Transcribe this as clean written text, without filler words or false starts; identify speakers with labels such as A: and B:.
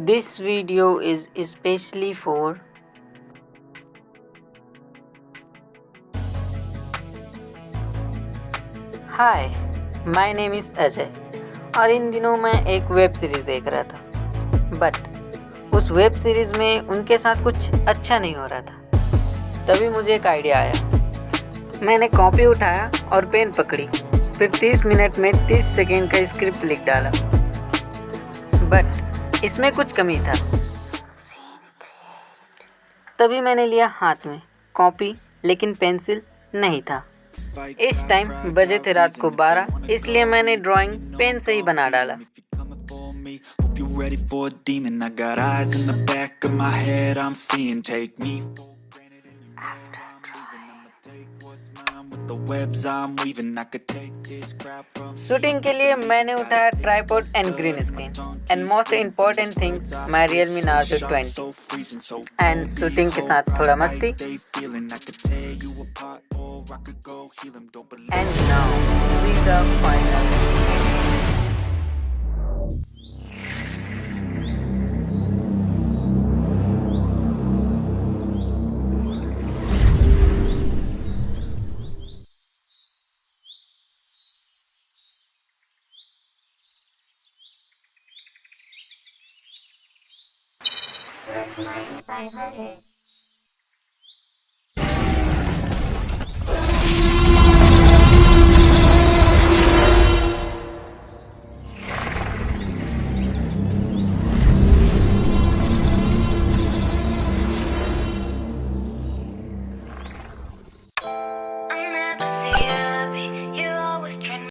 A: This video is especially for hi, my name is Ajay और इन दिनों मैं एक वेब सीरीज़ देख रहा था। बट उस वेब सीरीज़ में उनके साथ कुछ अच्छा नहीं हो रहा था। तभी मुझे एक आइडिया आया। मैंने कॉपी उठाया और पेन पकड़ी, फिर 30 मिनट में 30 सेकेंड का स्क्रिप्ट लिख डाला। बट इसमें कुछ कमी था। तभी मैंने लिया हाथ में कॉपी, लेकिन पेंसिल नहीं था। इस टाइम बजे थे रात को 12, इसलिए मैंने ड्राइंग पेन से ही बना डाला। शूटिंग के लिए मैंने उठाया tripod and green screen and most important things my Realme Narzo 20 and shooting के साथ थोड़ा मस्ती। And now see the final image.
B: Red 9500.